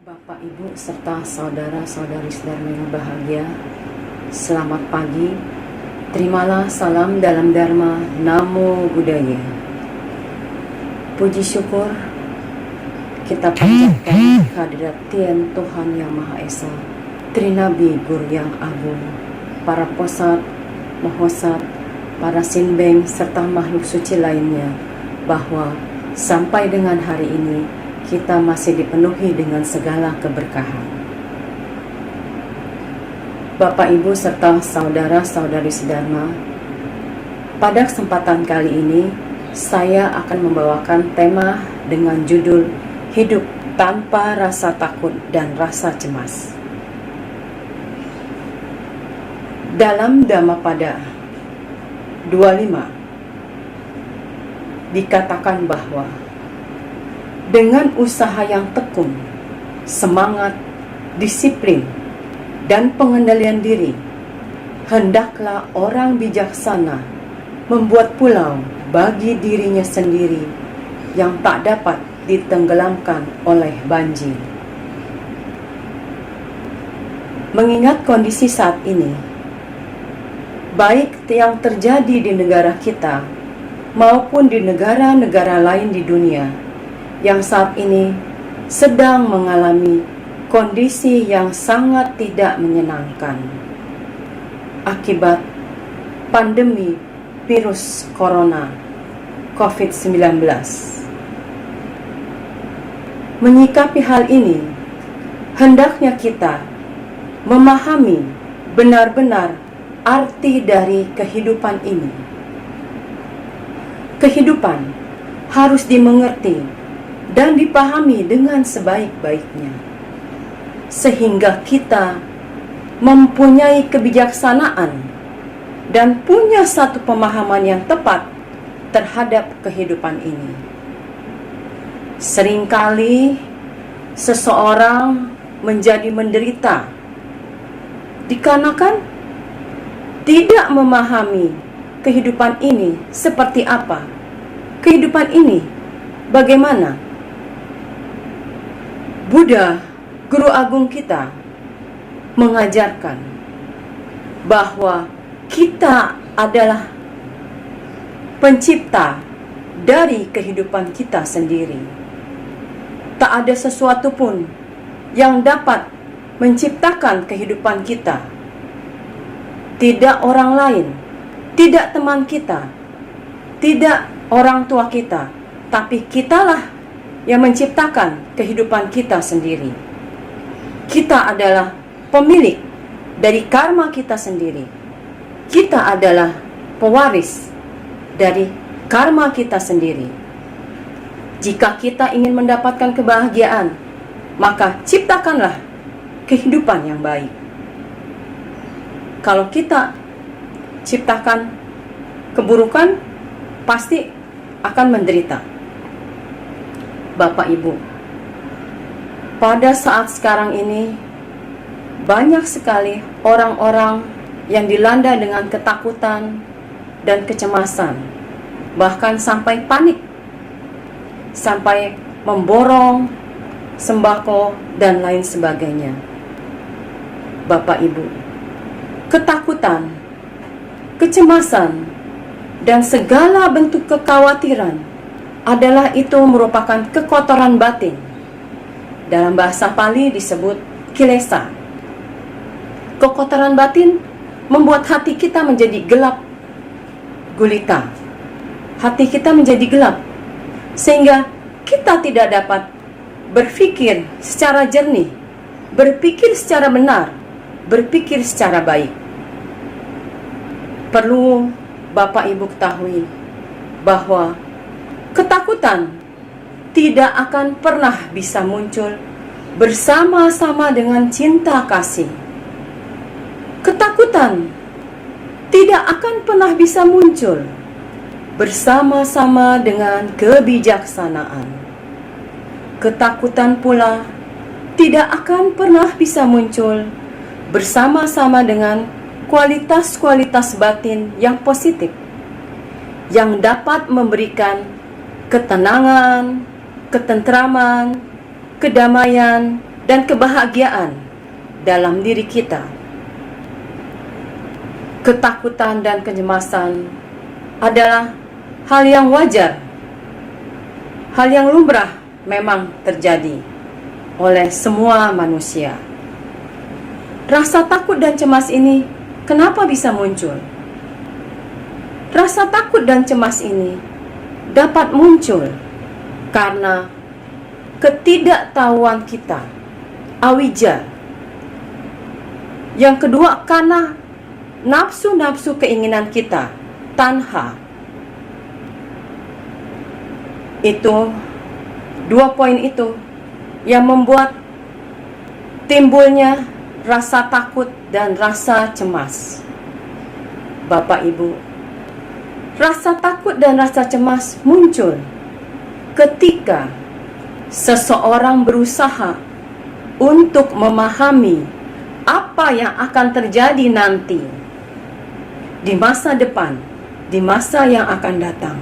Bapak, Ibu, serta saudara-saudari Dharma yang bahagia, selamat pagi. Terimalah salam dalam Dharma, Namo Buddhaya. Puji syukur kita panjatkan kehadirat Tien Tuhan Yang Maha Esa, Trinabi Guru yang Agung, para posat, mahosat, para sinbeng, serta makhluk suci lainnya, bahwa sampai dengan hari ini kita masih dipenuhi dengan segala keberkahan. Bapak, Ibu, serta saudara-saudari sedharma, pada kesempatan kali ini saya akan membawakan tema dengan judul Hidup Tanpa Rasa Takut dan Rasa Cemas. Dalam Dhammapada 25 dikatakan bahwa dengan usaha yang tekun, semangat, disiplin, dan pengendalian diri, hendaklah orang bijaksana membuat pulau bagi dirinya sendiri yang tak dapat ditenggelamkan oleh banjir. Mengingat kondisi saat ini, baik yang terjadi di negara kita maupun di negara-negara lain di dunia yang saat ini sedang mengalami kondisi yang sangat tidak menyenangkan akibat pandemi virus corona COVID-19. Menyikapi hal ini, hendaknya kita memahami benar-benar arti dari kehidupan ini. Kehidupan harus dimengerti dan dipahami dengan sebaik-baiknya, sehingga kita mempunyai kebijaksanaan dan punya satu pemahaman yang tepat terhadap kehidupan ini. Seringkali seseorang menjadi menderita dikarenakan tidak memahami kehidupan ini seperti apa. Kehidupan ini bagaimana? Buddha, Guru Agung kita, mengajarkan bahwa kita adalah pencipta dari kehidupan kita sendiri. Tak ada sesuatu pun yang dapat menciptakan kehidupan kita. Tidak orang lain, tidak teman kita, tidak orang tua kita, tapi kitalah yang menciptakan kehidupan kita sendiri. Kita adalah pemilik dari karma kita sendiri. Kita adalah pewaris dari karma kita sendiri. Jika kita ingin mendapatkan kebahagiaan, maka ciptakanlah kehidupan yang baik. Kalau kita ciptakan keburukan, pasti akan menderita. Bapak, Ibu, pada saat sekarang ini banyak sekali orang-orang yang dilanda dengan ketakutan dan kecemasan, bahkan sampai panik, sampai memborong sembako dan lain sebagainya. Bapak, Ibu, ketakutan, kecemasan, dan segala bentuk kekhawatiran adalah itu merupakan kekotoran batin. Dalam bahasa Pali disebut kilesa. Kekotoran batin membuat hati kita menjadi gelap gulita. Hati kita menjadi gelap, sehingga kita tidak dapat berpikir secara jernih, berpikir secara benar, berpikir secara baik. Perlu Bapak Ibu ketahui bahwa ketakutan tidak akan pernah bisa muncul bersama-sama dengan cinta kasih. Ketakutan tidak akan pernah bisa muncul bersama-sama dengan kebijaksanaan. Ketakutan pula tidak akan pernah bisa muncul bersama-sama dengan kualitas-kualitas batin yang positif, yang dapat memberikan ketenangan, ketentraman, kedamaian, dan kebahagiaan dalam diri kita. Ketakutan dan kecemasan adalah hal yang wajar, hal yang lumrah memang terjadi oleh semua manusia. Rasa takut dan cemas ini kenapa bisa muncul? Rasa takut dan cemas ini dapat muncul karena ketidaktahuan kita, awija. Yang kedua, karena nafsu-nafsu keinginan kita, tanha. Itu dua poin itu yang membuat timbulnya rasa takut dan rasa cemas. Bapak Ibu, rasa takut dan rasa cemas muncul ketika seseorang berusaha untuk memahami apa yang akan terjadi nanti di masa depan, di masa yang akan datang.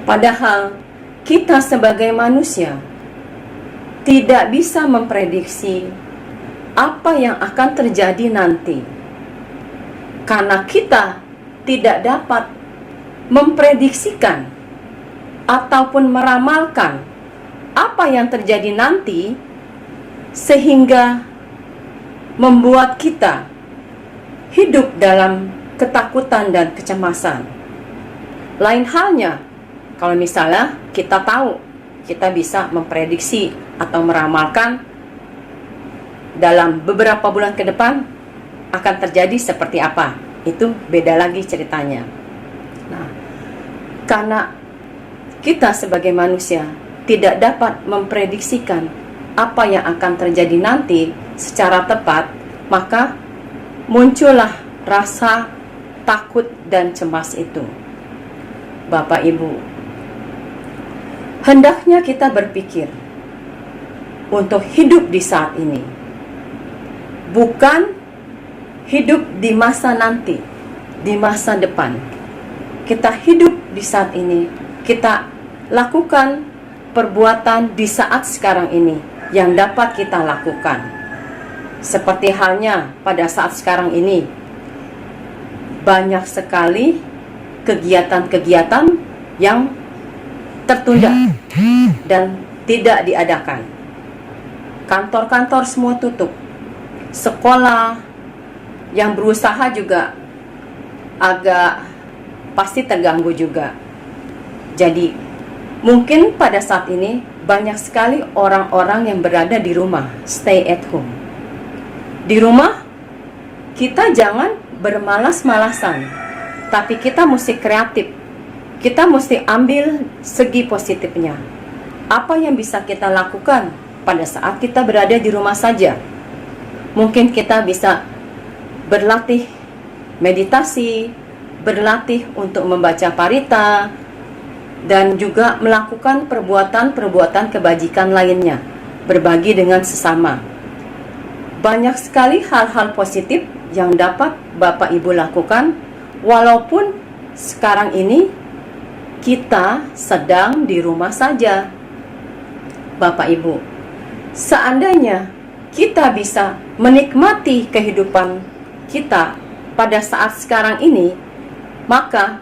Padahal kita sebagai manusia tidak bisa memprediksi apa yang akan terjadi nanti, karena kita tidak dapat memprediksikan ataupun meramalkan apa yang terjadi nanti, sehingga membuat kita hidup dalam ketakutan dan kecemasan. Lain halnya kalau misalnya kita tahu, kita bisa memprediksi atau meramalkan dalam beberapa bulan ke depan akan terjadi seperti apa. Itu beda lagi ceritanya. Nah, karena kita sebagai manusia tidak dapat memprediksikan apa yang akan terjadi nanti secara tepat, maka muncullah rasa takut dan cemas itu. Bapak Ibu, hendaknya kita berpikir untuk hidup di saat ini, bukan hidup di masa nanti, di masa depan. Kita hidup di saat ini, kita lakukan perbuatan di saat sekarang ini yang dapat kita lakukan. Seperti halnya pada saat sekarang ini, banyak sekali kegiatan-kegiatan yang tertunda dan tidak diadakan. Kantor-kantor semua tutup. Sekolah yang berusaha juga agak pasti terganggu juga. Jadi mungkin pada saat ini banyak sekali orang-orang yang berada di rumah, stay at home. Di rumah kita jangan bermalas-malasan, tapi kita mesti kreatif. Kita mesti ambil segi positifnya. Apa yang bisa kita lakukan pada saat kita berada di rumah saja? Mungkin kita bisa berlatih meditasi, berlatih untuk membaca parita, dan juga melakukan perbuatan-perbuatan kebajikan lainnya, berbagi dengan sesama. Banyak sekali hal-hal positif yang dapat Bapak Ibu lakukan, walaupun sekarang ini kita sedang di rumah saja. Bapak Ibu, seandainya kita bisa menikmati kehidupan kita pada saat sekarang ini, maka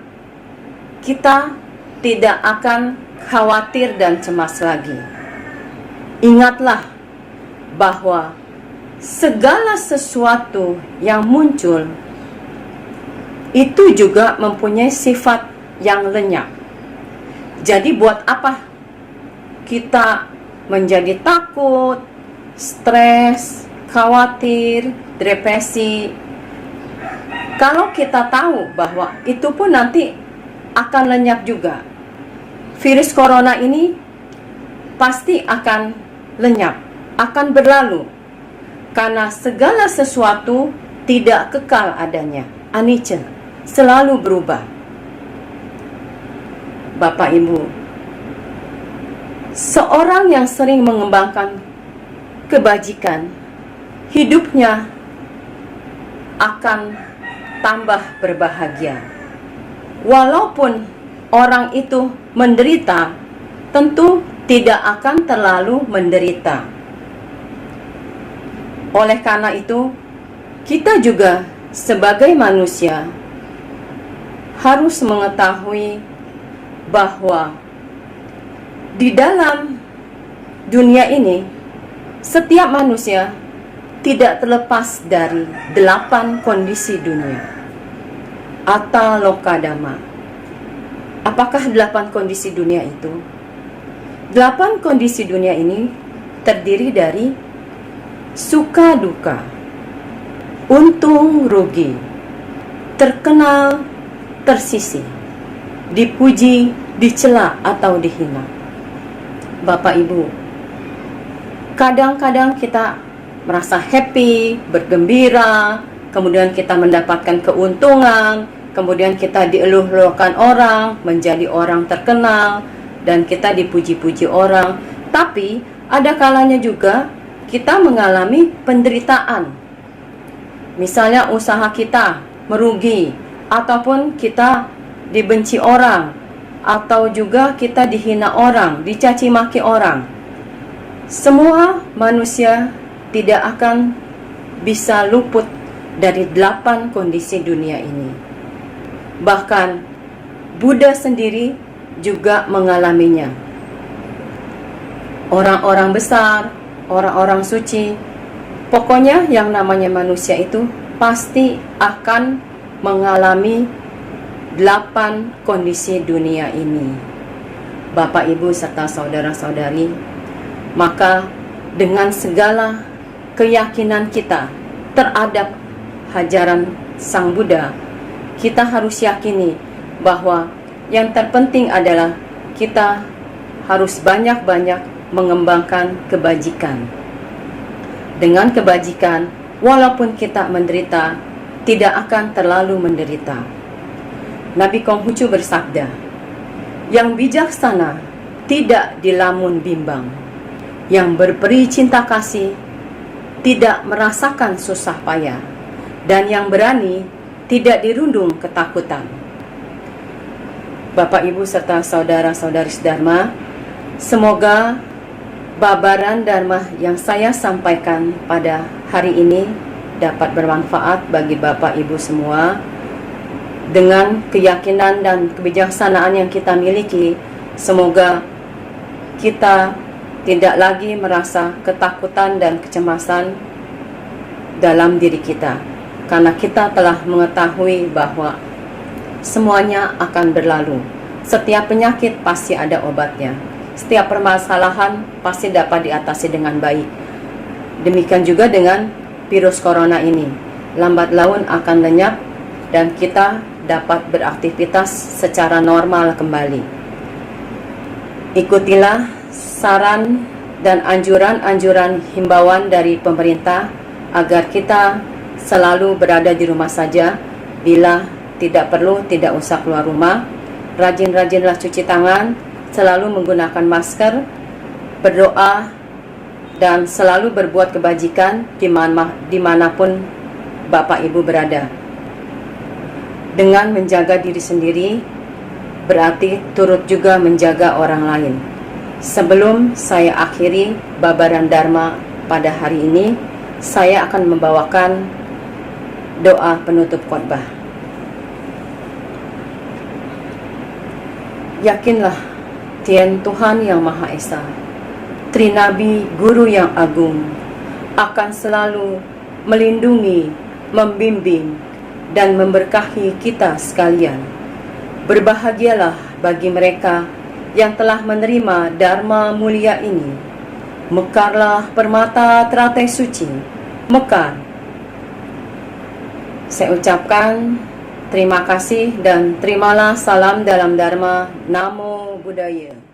kita tidak akan khawatir dan cemas lagi. Ingatlah bahwa segala sesuatu yang muncul itu juga mempunyai sifat yang lenyap. Jadi buat apa kita menjadi takut, stres, khawatir, depresi. Kalau kita tahu bahwa itu pun nanti akan lenyap juga. Virus corona ini pasti akan lenyap, akan berlalu. Karena segala sesuatu tidak kekal adanya. Anicca, selalu berubah. Bapak Ibu, seorang yang sering mengembangkan kebajikan, hidupnya akan tambah berbahagia. Walaupun orang itu menderita, tentu tidak akan terlalu menderita. Oleh karena itu, kita juga sebagai manusia harus mengetahui bahwa di dalam dunia ini setiap manusia tidak terlepas dari 8 kondisi dunia atau lokadama. Apakah 8 kondisi dunia itu? 8 kondisi dunia ini terdiri dari suka duka, untung rugi, terkenal tersisih, dipuji, dicela atau dihina. Bapak Ibu, kadang-kadang kita merasa happy, bergembira, kemudian kita mendapatkan keuntungan, kemudian kita dieluh-eluhkan orang, menjadi orang terkenal, dan kita dipuji-puji orang. Tapi ada kalanya juga kita mengalami penderitaan. Misalnya usaha kita merugi, ataupun kita dibenci orang, atau juga kita dihina orang, dicaci maki orang. Semua manusia tidak akan bisa luput dari 8 kondisi dunia ini. Bahkan Buddha sendiri juga mengalaminya. Orang-orang besar, orang-orang suci, pokoknya yang namanya manusia itu pasti akan mengalami 8 kondisi dunia ini. Bapak, Ibu, serta saudara-saudari, maka dengan segala keyakinan kita terhadap ajaran Sang Buddha, kita harus yakini bahwa yang terpenting adalah kita harus banyak-banyak mengembangkan kebajikan. Dengan kebajikan, walaupun kita menderita, tidak akan terlalu menderita. Nabi Konghucu bersabda, yang bijaksana tidak dilamun bimbang, yang berperi cinta kasih tidak merasakan susah payah, dan yang berani tidak dirundung ketakutan. Bapak, Ibu, serta saudara-saudari Dharma, semoga babaran Dharma yang saya sampaikan pada hari ini dapat bermanfaat bagi Bapak, Ibu semua. Dengan keyakinan dan kebijaksanaan yang kita miliki, semoga kita tidak lagi merasa ketakutan dan kecemasan dalam diri kita, karena kita telah mengetahui bahwa semuanya akan berlalu. Setiap penyakit pasti ada obatnya. Setiap permasalahan pasti dapat diatasi dengan baik. Demikian juga dengan virus corona ini. Lambat laun akan lenyap dan kita dapat beraktivitas secara normal kembali. Ikutilah saran dan anjuran-anjuran himbauan dari pemerintah agar kita selalu berada di rumah saja. Bila tidak perlu, tidak usah keluar rumah. Rajin-rajinlah cuci tangan, selalu menggunakan masker, berdoa, dan selalu berbuat kebajikan dimanapun Bapak Ibu berada. Dengan menjaga diri sendiri, berarti turut juga menjaga orang lain. Sebelum saya akhiri babaran Dharma pada hari ini, saya akan membawakan doa penutup khotbah. Yakinlah Tien Tuhan Yang Maha Esa, Trinabi Guru yang Agung, akan selalu melindungi, membimbing, dan memberkahi kita sekalian. Berbahagialah bagi mereka yang telah menerima Dharma mulia ini. Mekarlah permata teratai suci, mekar. Saya ucapkan terima kasih dan terimalah salam dalam Dharma. Namo Buddhaya.